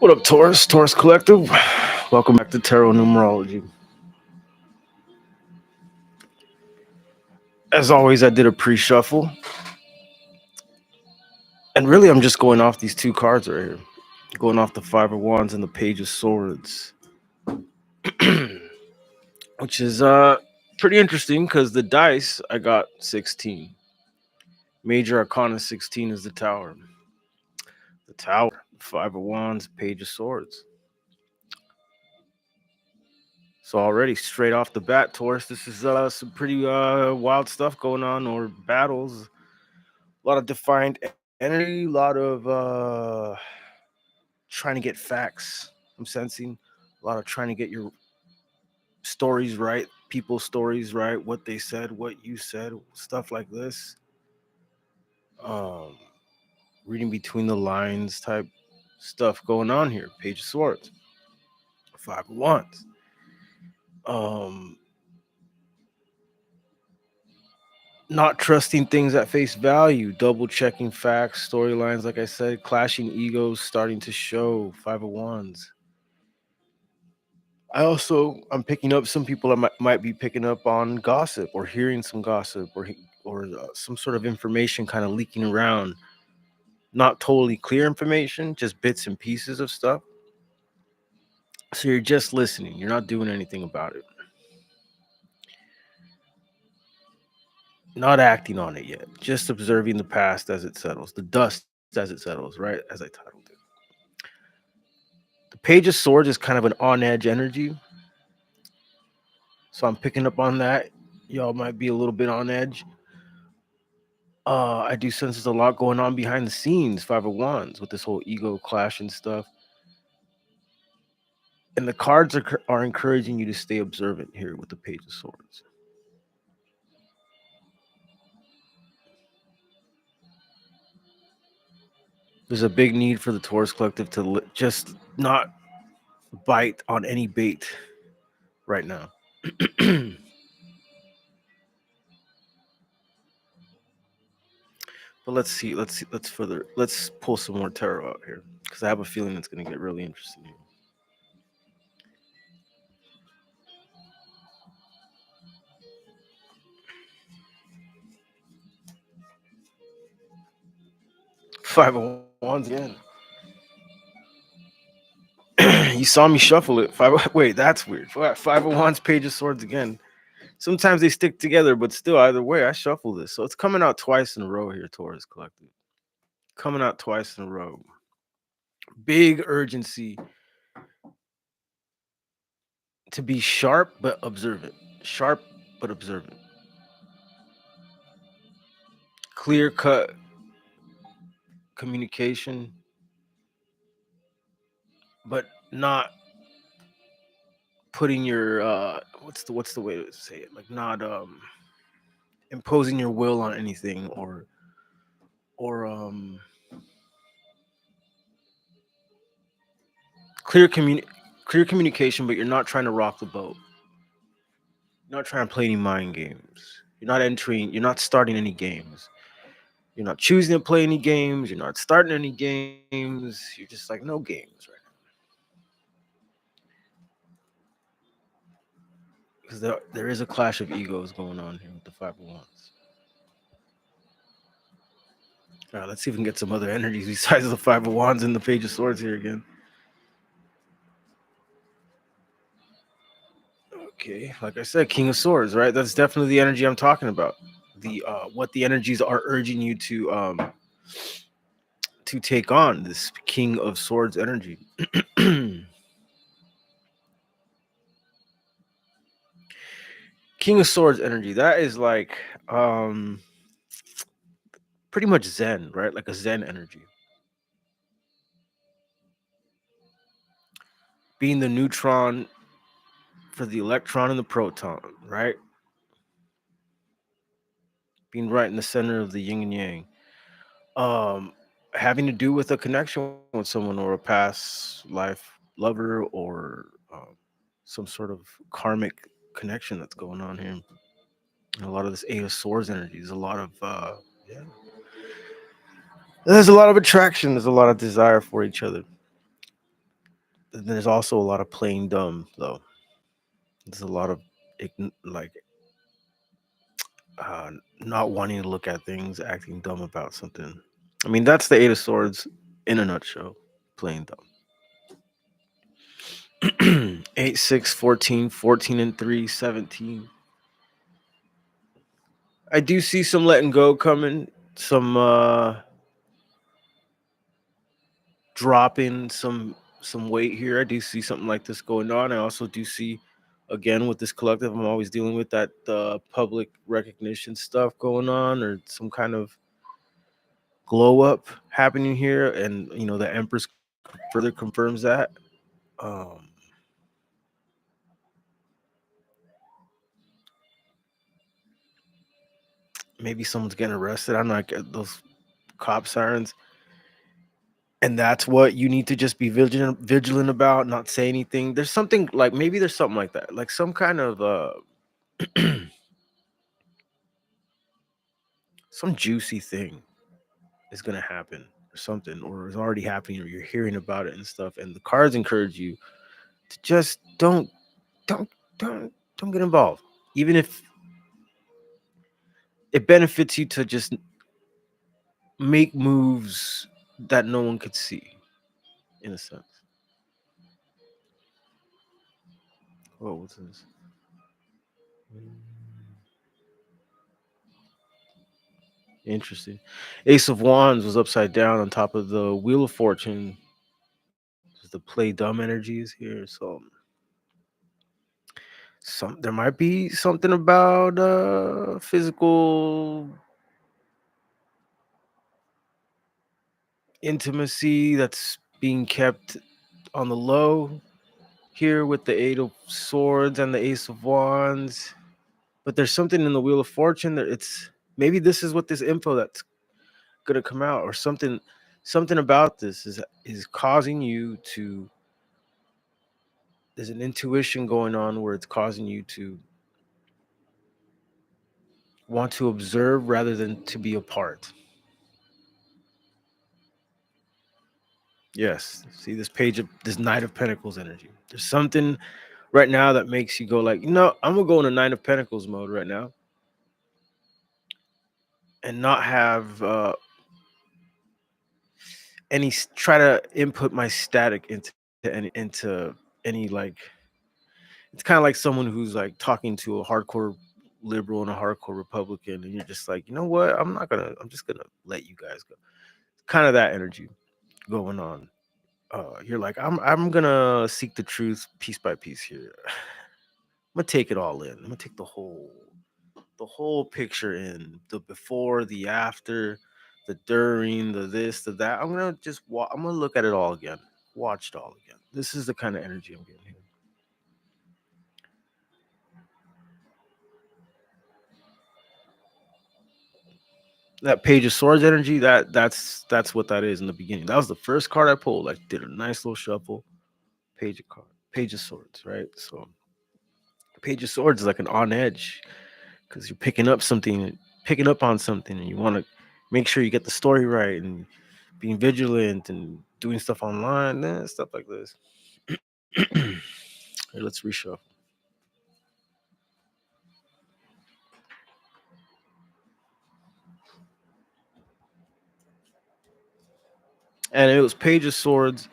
What up, Taurus? Taurus Collective. Welcome back to Tarot Numerology. As always, I did a pre-shuffle, and really, I'm just going off these two cards right here, going off the Five of Wands and the Page of Swords, which is pretty interesting because the dice I got 16. Major Arcana 16 is the Tower. The Tower, Five of Wands, Page of Swords. So already, straight off the bat, Taurus, this is some pretty wild stuff going on, or battles. A lot of defined energy, a lot of trying to get facts. I'm sensing a lot of trying to get your stories right, people's stories right, what they said, what you said, stuff like this. Um, Reading between the lines type stuff going on here. Page of Swords, Five of Wands. Um, Not trusting things at face value, double checking facts, storylines, like I said, clashing egos starting to show. Five of Wands. I'm picking up some people that might be picking up on gossip or hearing some gossip or some sort of information kind of leaking around. Not totally clear information, just bits and pieces of stuff. So you're just listening. You're not doing anything about it. Not acting on it yet. Just observing the past as it settles, the dust as it settles, right? As I titled it. The Page of Swords is kind of an on edge energy. So I'm picking up on that. Y'all might be a little bit on edge. I do sense there's a lot going on behind the scenes, Five of Wands, with this whole ego clash and stuff. And the cards are encouraging you to stay observant here with the Page of Swords. There's a big need for the Taurus Collective to just not bite on any bait right now. But let's pull some more tarot out here because I have a feeling it's going to get really interesting here. Five of Wands again. You saw me shuffle it. Wait, that's weird. Five of Wands, Page of Swords again. Sometimes they stick together, but still, either way, I shuffle this. So it's coming out twice in a row here, Taurus Collective. Coming out twice in a row. Big urgency to be sharp but observant. Sharp but observant. Clear cut communication, but not putting your what's the way to say it? Like not imposing your will on anything or clear communi- clear communication, but you're not trying to rock the boat. You're not trying to play any mind games. You're not starting any games. You're not choosing to play any games. You're not starting any games. You're just like, no games right now. Because there is a clash of egos going on here with the Five of Wands. All right, let's see if we can get some other energies besides the Five of Wands and the Page of Swords here again. Okay, like I said, King of Swords, right? That's definitely the energy I'm talking about. The what the energies are urging you to take on this King of Swords energy. King of Swords energy. That is like pretty much Zen, right? Like a Zen energy. Being the neutron for the electron and the proton, right? Being right in the center of the yin and yang. Um, Having to do with a connection with someone or a past life lover or some sort of karmic connection that's going on here. And a lot of this Eight of Swords energy. There's a lot of yeah. There's a lot of attraction. There's a lot of desire for each other. There's also a lot of playing dumb though. There's a lot of like uh, not wanting to look at things, acting dumb about something. I mean, that's the Eight of Swords in a nutshell. Playing dumb. 8, 6, 14, 14 and 3, 17. I do see some letting go coming, some dropping some weight here. I do see something like this going on. I also do see, again, with this collective, I'm always dealing with that public recognition stuff going on, or some kind of glow up happening here, and the Empress further confirms that. Um, Maybe someone's getting arrested. I'm not getting those cop sirens, and that's what you need to just be vigilant about. Not say anything. There's something like maybe there's something like that, like some kind of some juicy thing is gonna happen or something, or is already happening, or you're hearing about it and stuff. And the cards encourage you to just don't don't get involved, even if it benefits you to just make moves that no one could see, in a sense. What was this? Interesting. Ace of Wands was upside down on top of the Wheel of Fortune. The play dumb energy is here, so there might be something about physical intimacy that's being kept on the low here with the Eight of Swords and the Ace of Wands. But there's something in the Wheel of Fortune that it's maybe this is what this info that's gonna come out, or something about this is causing you to. There's an intuition going on where it's causing you to want to observe rather than to be a part. Yes, see this page of this Knight of Pentacles energy. There's something right now that makes you go like, I'm gonna go in a Nine of Pentacles mode right now, and not have try to input my static into any like. It's kind of like someone who's like talking to a hardcore liberal and a hardcore Republican, and you're just like, you know what? I'm just gonna let you guys go. Kind of that energy going on. You're like, I'm gonna seek the truth piece by piece here. I'm gonna take it all in. I'm gonna take the whole picture in, the before, the after, the during, the this, the that. I'm gonna I'm gonna look at it all again, watch it all again. This is the kind of energy I'm getting here. That Page of Swords energy, that's what that is in the beginning. That was the first card I pulled. I did a nice little shuffle. Page of Swords, right? So Page of Swords is like an on edge because you're picking up on something, and you want to make sure you get the story right, and being vigilant and doing stuff online, stuff like this. Here, let's reshuffle. And it was Page of Swords,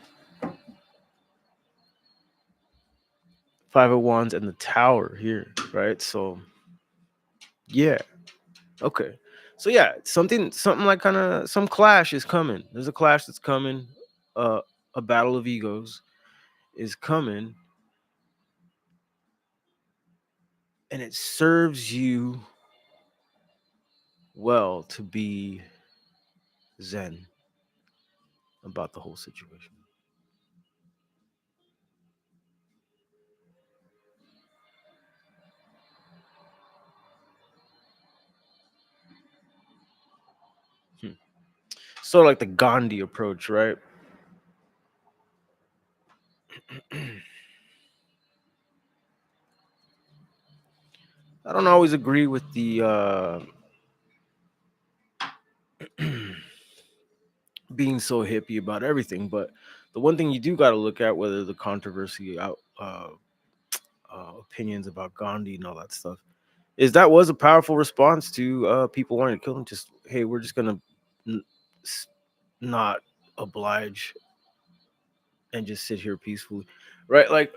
Five of Wands, and the Tower here, right? So yeah, okay. So yeah, something like kind of some clash is coming. There's a clash that's coming. Uh, a battle of egos is coming, and it serves you well to be zen about the whole situation. Hmm. Sort of like the Gandhi approach, right? I don't always agree with the being so hippie about everything, but The one thing you do got to look at, whether the controversy out opinions about Gandhi and all that stuff, is that was a powerful response to people wanting to kill him. Just, hey, we're just gonna n- s- not oblige and just sit here peacefully, right? Like,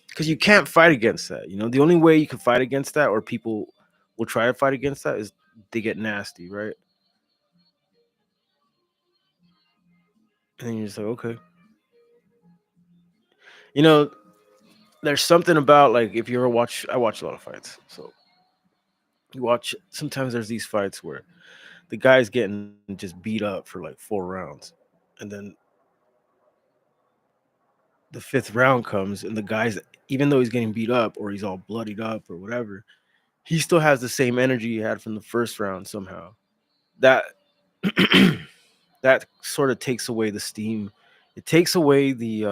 because you can't fight against that. You know, the only way you can fight against that, or people will try to fight against that, is they get nasty, right? And then you're just like, okay, you know, there's something about, like, if you ever watch, I watch a lot of fights, so you watch. Sometimes there's these fights where the guy's getting just beat up for like 4 rounds, and then the fifth round comes, and the guy's, even though he's getting beat up or he's all bloodied up or whatever, he still has the same energy he had from the first round somehow. That that sort of takes away the steam. It takes away the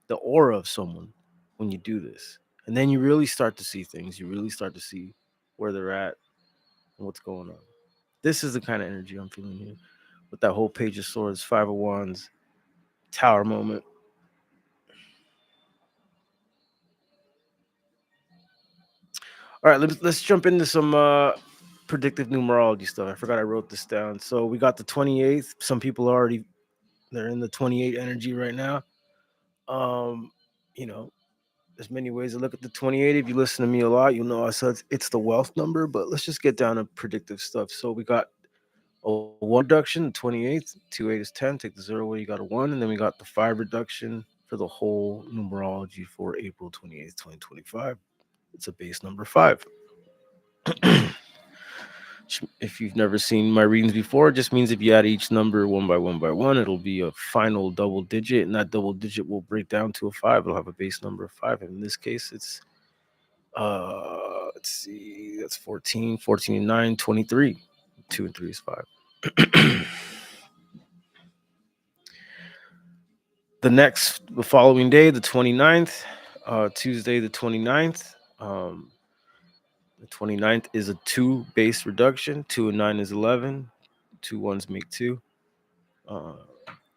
aura of someone when you do this. And then you really start to see things. You really start to see where they're at and what's going on. This is the kind of energy I'm feeling here with that whole page of swords, five of wands, tower moment. All right, let's jump into some predictive numerology stuff. I forgot I wrote this down. So we got the 28th. Some people are already, they're in the 28 energy right now. Um, you know, there's many ways to look at the 28. If you listen to me a lot, you'll know I said it's the wealth number, but let's just get down to predictive stuff. So we got a one reduction, the 28th, 2 8 is 10, take the zero away, you got a one, and then we got the five reduction for the whole numerology for April 28th, 2025. It's a base number five. If you've never seen my readings before, it just means if you add each number one by one, it'll be a final double digit, and that double digit will break down to a five. It'll have a base number of five. And in this case, it's let's see, that's 14, 14 and 9, 23. 2 and 3 is 5. The following day, the 29th, Tuesday, the 29th. The 29th is a 2 base reduction. 2 and 9 is 11. Two ones make 2. Uh,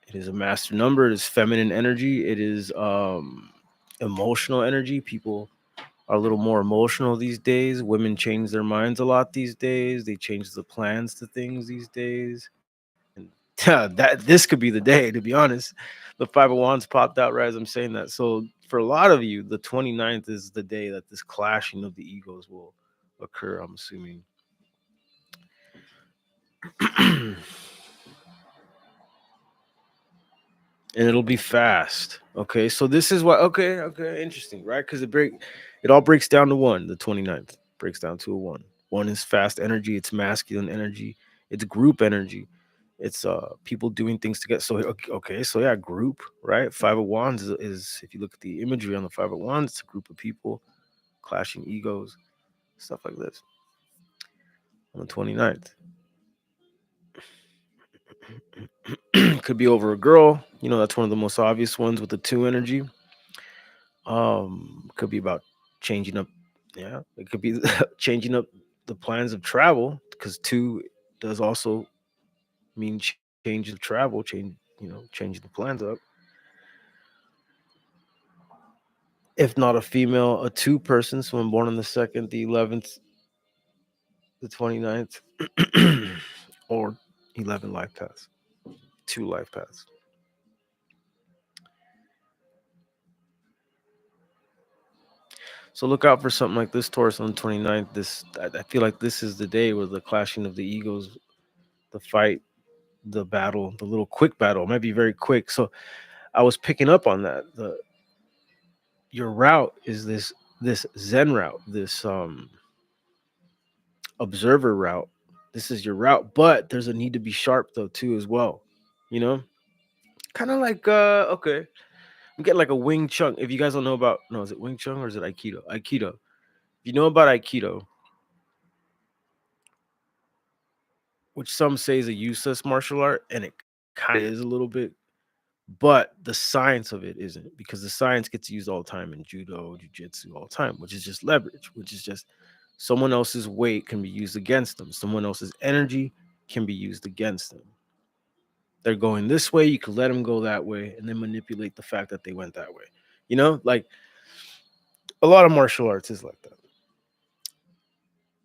it is a master number. It is feminine energy. It is emotional energy. People are a little more emotional these days. Women change their minds a lot these days. They change the plans to things these days. And that this could be the day, to be honest. The five of wands popped out right as I'm saying that. So for a lot of you, the 29th is the day that this clashing of the egos will occur, I'm assuming. And it'll be fast. Okay, so this is what, okay, interesting, right? Because it all breaks down to one. The 29th breaks down to a one. One is fast energy, it's masculine energy, it's group energy. It's people doing things together. So okay, so yeah, group, right? Five of wands is, if you look at the imagery on the five of wands, it's a group of people clashing egos, stuff like this on the 29th. Could be over a girl, that's one of the most obvious ones with the two energy. Could be about changing up. Yeah, it could be changing up the plans of travel, because two does also mean change of travel, changing the plans up. If not a female, a two person, someone born on the 2nd, the 11th, the 29th, or 11 life paths, two life paths. So look out for something like this, Taurus, on the 29th. I feel like this is the day where the clashing of the egos, the fight, the battle, the little quick battle, might be very quick. So I was picking up on that. Your route is this Zen route, this observer route. This is your route, but there's a need to be sharp though too as well. You know, kind of like okay, I'm getting like a Wing Chun. If you guys don't know about, no, is it Wing Chun or is it Aikido? Aikido. If you know about Aikido, which some say is a useless martial art, and it kind of is a little bit, but the science of it isn't, because the science gets used all the time in judo, jiu-jitsu, all the time, which is just leverage, which is just someone else's weight can be used against them, someone else's energy can be used against them. They're going this way, you could let them go that way, and then manipulate the fact that they went that way. You know, like a lot of martial arts is like that.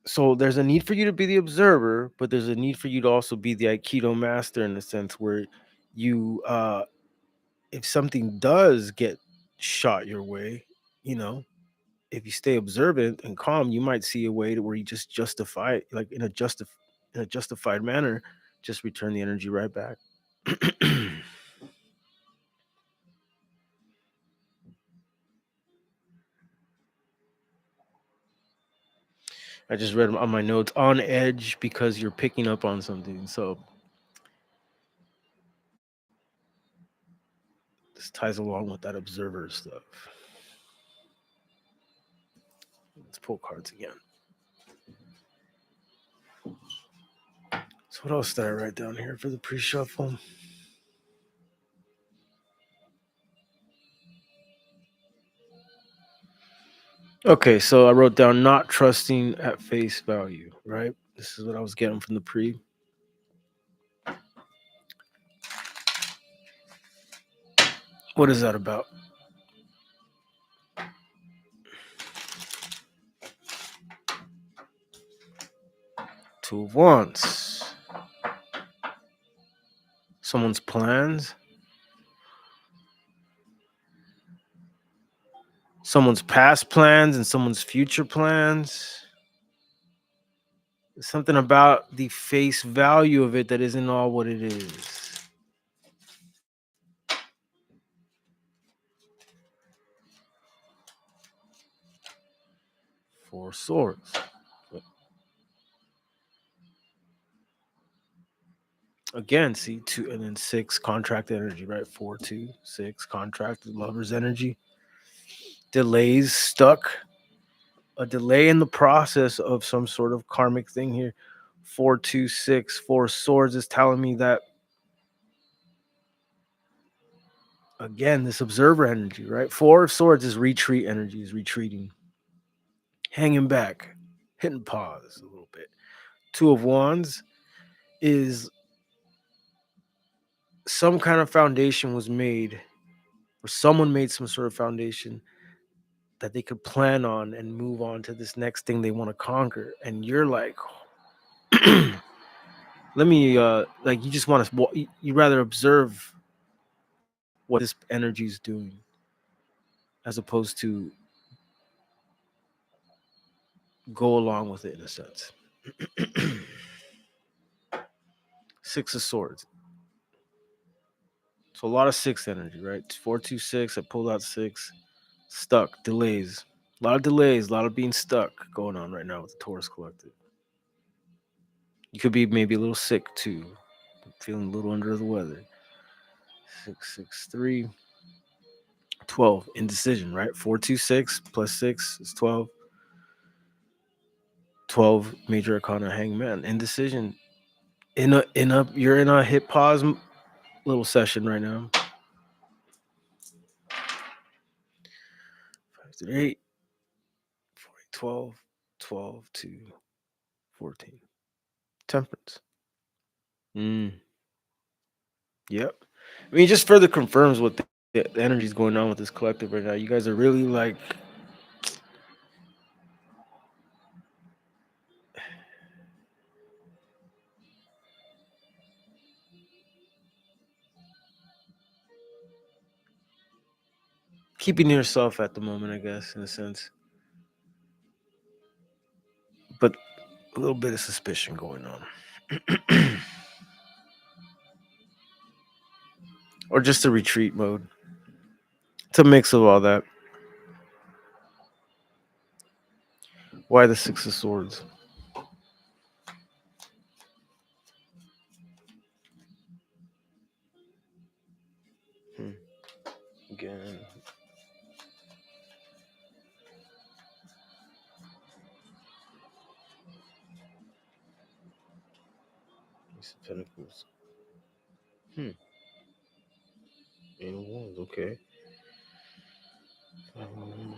So there's a need for you to be the observer, but there's a need for you to also be the Aikido master in the sense where you if something does get shot your way, you know, if you stay observant and calm, you might see a way to where you just justify it, like in a justified manner, just return the energy right back. I just read on my notes on edge because you're picking up on something. So this ties along with that observer stuff. Let's pull cards again. So what else did I write down here for the pre-shuffle? Okay, so I wrote down not trusting at face value, right? This is what I was getting from the pre. What is that about? Two of Wands. Someone's plans. Someone's past plans and someone's future plans. There's something about the face value of it that isn't all what it is. Four Swords. Again, see two and then six contract energy, right? 4, 2, 6 contract lover's energy. Delays, stuck. A delay in the process of some sort of karmic thing here. 4, 2, 6, 4 Swords is telling me that again, this observer energy, right? 4 of Swords is retreat energy, is retreating, hanging back, hitting pause a little bit. 2 of Wands is some kind of foundation was made, or someone made some sort of foundation that they could plan on and move on to this next thing they want to conquer. And you're like, let me, like, you just want to, you rather observe what this energy is doing as opposed to go along with it in a sense. 6 of Swords. So a lot of six energy, right? 4, 2, 6. I pulled out six. Stuck, delays. A lot of delays, a lot of being stuck going on right now with the Taurus collective. You could be maybe a little sick too, feeling a little under the weather. 6, 6, 3, 12. Indecision, right? 4, 2, 6 plus 6 is 12. 12 major arcana hangman. Indecision. You're in a hit pause little session right now. 5, 3, 8, 4, 12, 12 to 14. Temperance. Mm, yep. I mean, just further confirms what the energy is going on with this collective right now. You guys are really like keeping yourself at the moment, I guess, in a sense, but a little bit of suspicion going on, or just a retreat mode. It's a mix of all that. Why the 6 of Swords? Hmm. Again, Ace of Pentacles. Hmm. Eight of Wands. Okay. Um,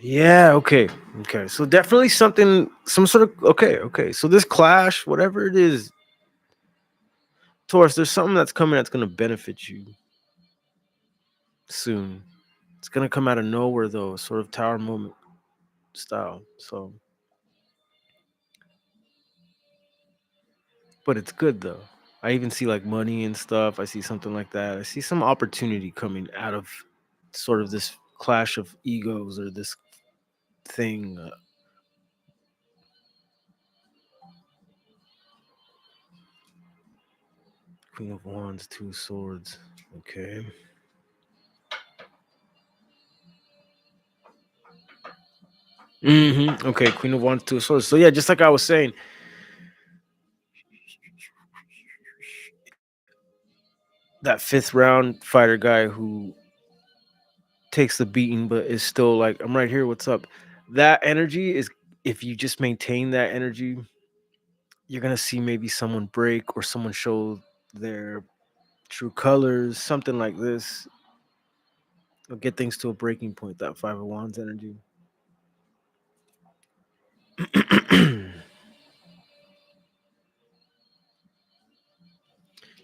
yeah. Okay. Okay. So definitely something, some sort of. Okay. Okay. So this clash, whatever it is, Taurus, there's something that's coming that's going to benefit you soon. It's going to come out of nowhere, though, sort of tower moment style. So, but it's good, though. I even see like money and stuff. I see something like that. I see some opportunity coming out of sort of this clash of egos or this thing. Queen of Wands, Two Swords. Okay. Okay, Queen of Wands, Two Swords. So yeah, just like I was saying, that fifth round fighter guy who takes the beating but is still like, I'm right here, what's up? That energy is, if you just maintain that energy, you're gonna see maybe someone break or someone show their true colors, something like this. It'll get things to a breaking point, that Five of Wands energy.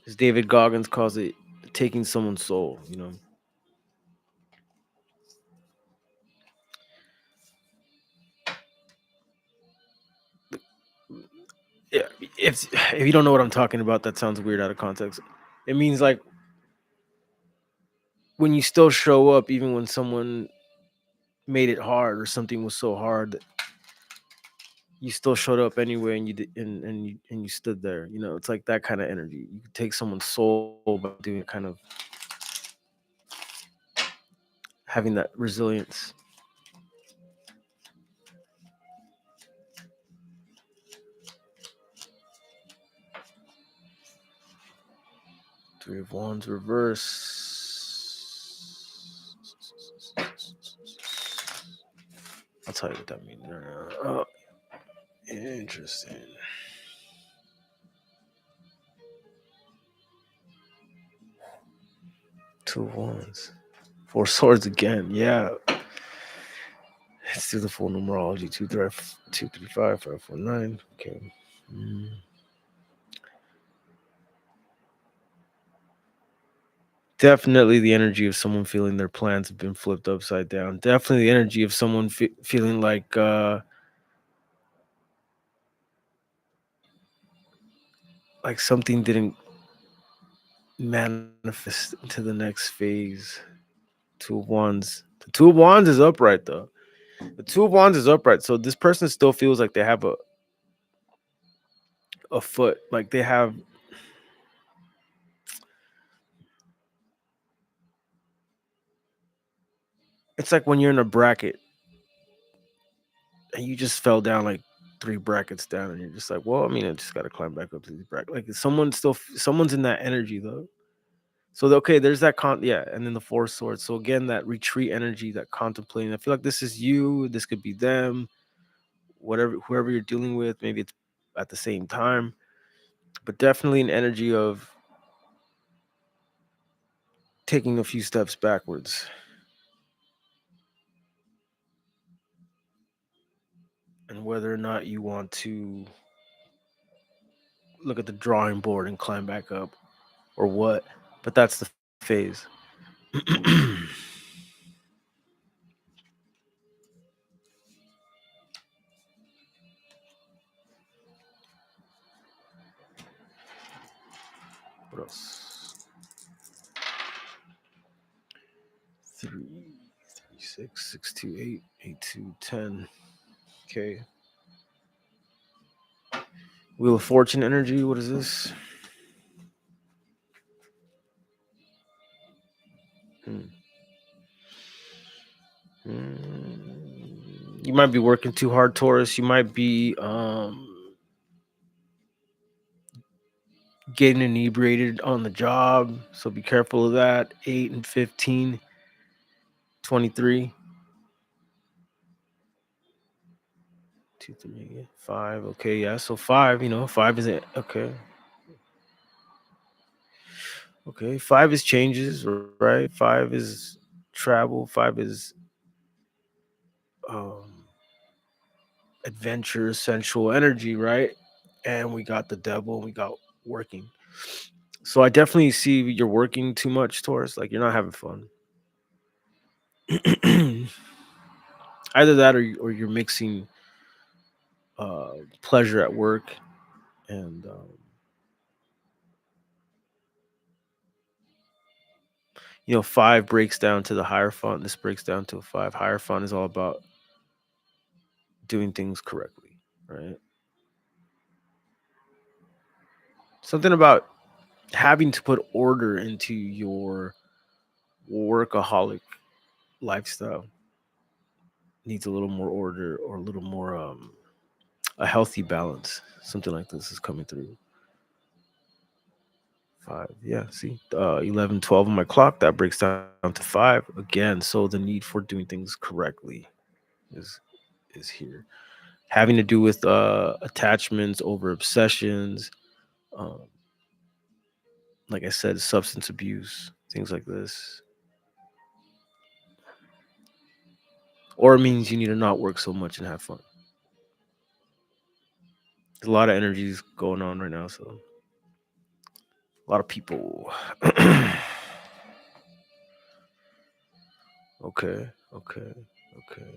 As David Goggins calls it, taking someone's soul, you know. Yeah, if you don't know what I'm talking about, that sounds weird out of context. It means like when you still show up even when someone made it hard or something was so hard that you still showed up anyway and you did, and you stood there. You know, it's like that kind of energy. You can take someone's soul by doing kind of having that resilience. Three of Wands reverse. I'll tell you what that means. Oh, interesting. Two of Wands. Four swords again. Yeah. Let's do the full numerology. 2, 3, 5, 5, 4, 9. Okay. Mm. Definitely the energy of someone feeling their plans have been flipped upside down. Definitely the energy of someone feeling like something didn't manifest to the next phase. Two of Wands. The Two of Wands is upright though. The Two of Wands is upright. So this person still feels like they have a foot. Like they have, it's like when you're in a bracket and you just fell down like three brackets down and you're just like, well, I mean, I just gotta climb back up to these brackets. Like someone still someone's in that energy though. So okay, there's that yeah, and then the Four Swords. So again, that retreat energy, that contemplating. I feel like this is you. This could be them. Whatever, whoever you're dealing with, maybe it's at the same time, but definitely an energy of taking a few steps backwards, and whether or not you want to look at the drawing board and climb back up or what. But that's the phase. What else? 3, 3, 6, 6, 2, 8, 8, 2, 10. Okay. Wheel of Fortune energy. What is this? Hmm. You might be working too hard, Taurus. You might be getting inebriated on the job. So be careful of that. 8 and 15, 23. 2, 3, 5. Okay, yeah. So 5, five is it. Okay. Okay. 5 is changes, right? 5 is travel. 5 is um adventure, sensual energy, right? And we got the devil, we got working. So I definitely see you're working too much, Taurus. Like you're not having fun. Either that, or you're mixing uh, pleasure at work and five breaks down to the higher font. This breaks down to a five. Higher font is all about doing things correctly, right? Something about having to put order into your workaholic lifestyle needs a little more order or a little more a healthy balance. Something like this is coming through. Five, yeah. See, 11, 12 on my clock. That breaks down to five again. So the need for doing things correctly is is here, having to do with attachments over obsessions. Um, like I said, substance abuse, things like this, or it means you need to not work so much and have fun. There's a lot of energies going on right now, so a lot of people. Okay, okay, okay.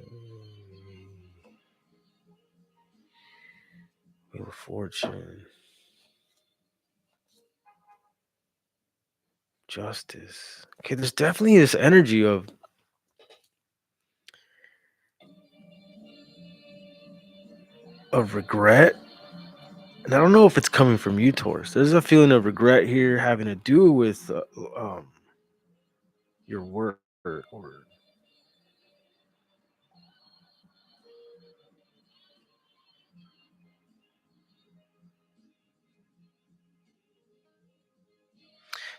Wheel of Fortune, Justice. Okay, there's definitely this energy of regret, and I don't know if it's coming from you, Taurus. There's a feeling of regret here having to do with your work, or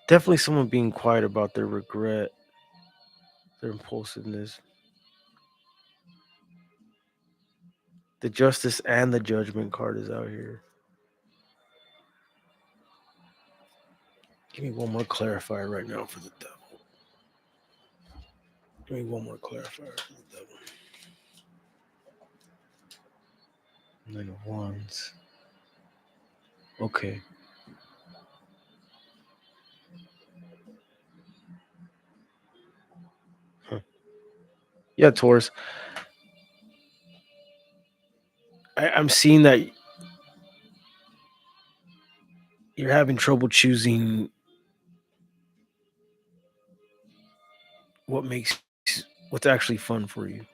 definitely someone being quiet about their regret, their impulsiveness. The Justice and the Judgment card is out here. Give me one more clarifier right now for the devil. Give me one more clarifier for the devil. Nine of Wands. Okay. Huh. Yeah, Taurus. I'm seeing that you're having trouble choosing what makes what's actually fun for you.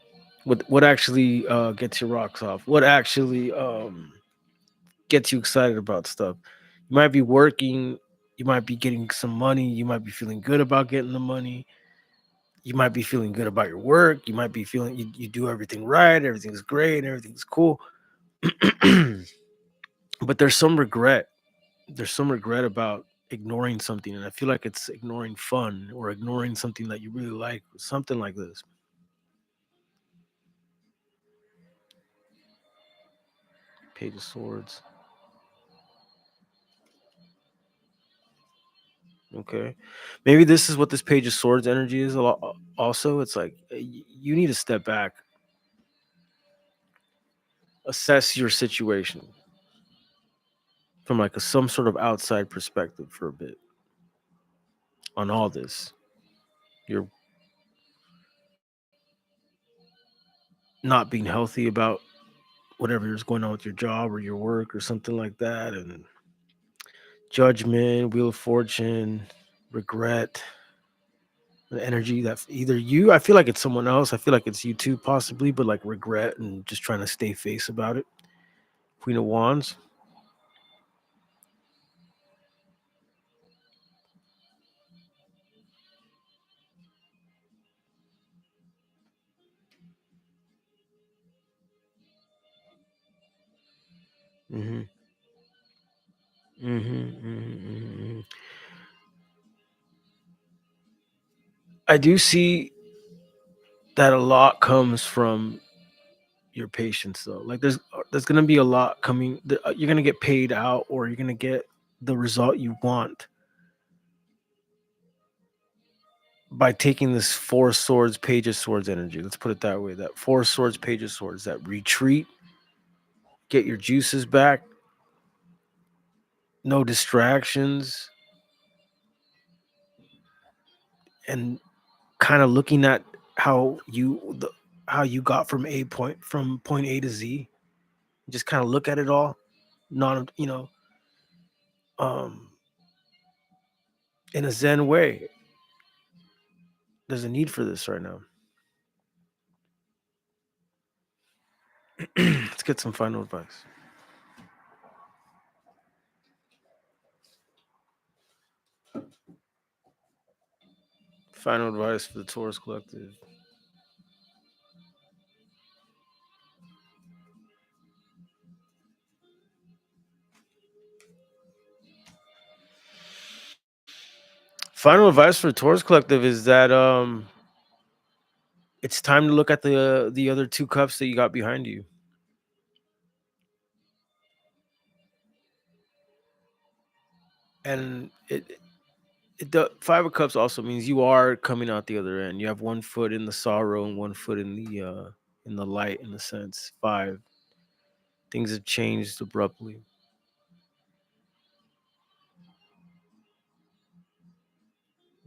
What actually gets your rocks off. What actually gets you excited about stuff. You might be working, you might be getting some money, you might be feeling good about getting the money, you might be feeling good about your work, you might be feeling you do everything right, everything's great, everything's cool. But there's some regret. There's some regret about ignoring something, and I feel like it's ignoring fun or ignoring something that you really like, something like this. Page of Swords. Okay. Maybe this is what this Page of Swords energy is a lot. Also, it's like you need to step back, assess your situation from like some sort of outside perspective for a bit on all this. You're not being healthy about whatever is going on with your job or your work or something like that, and judgment, Wheel of Fortune, regret, the energy that either you, I feel like it's someone else, I feel like it's you too, possibly, but like regret and just trying to stay face about it. Queen of Wands. Hmm. Hmm. I do see that a lot comes from your patience, though. Like there's gonna be a lot coming. You're gonna get paid out, or you're gonna get the result you want by taking this Four Swords, Page of Swords energy. Let's put it that way. That Four Swords, Page of Swords. That retreat, get your juices back, no distractions, and kind of looking at how how you got from point A to Z. Just kind of look at it all, not um, in a Zen way. There's a need for this right now. Let's get some final advice. Final advice for the Taurus Collective. Final advice for the Taurus Collective is that it's time to look at the other two cups that you got behind you. And the Five of Cups also means you are coming out the other end. You have one foot in the sorrow and one foot in the light, in a sense. Five. Things have changed abruptly.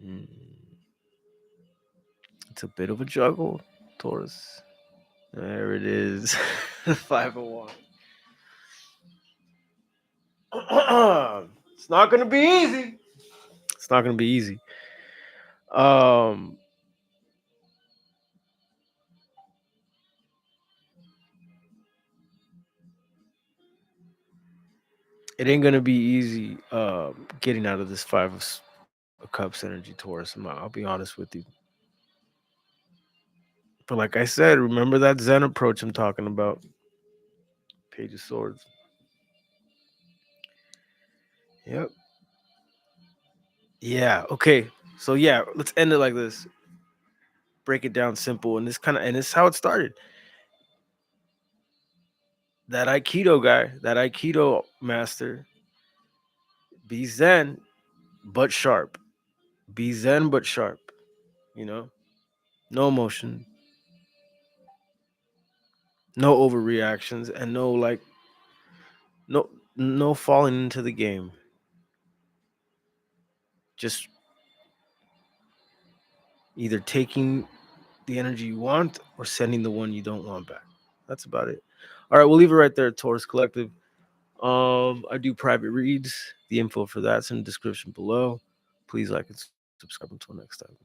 Mm. It's a bit of a juggle, Taurus. There it is. Five of Wands. It's not gonna be easy. It's not gonna be easy. Um, it ain't gonna be easy. Getting out of this of Cups energy, Taurus. I'll be honest with you. But like I said, remember that Zen approach I'm talking about. Page of Swords. Yep. Yeah. Okay. So yeah, let's end it like this. Break it down simple, and this is how it started. That Aikido guy, that Aikido master, be Zen but sharp. Be Zen but sharp. You know, no emotion, no overreactions, and no no falling into the game. Just either taking the energy you want or sending the one you don't want back. That's about it. All right, we'll leave it right there, Taurus Collective. I do private reads. The info for that's in the description below. Please like and subscribe. Until next time.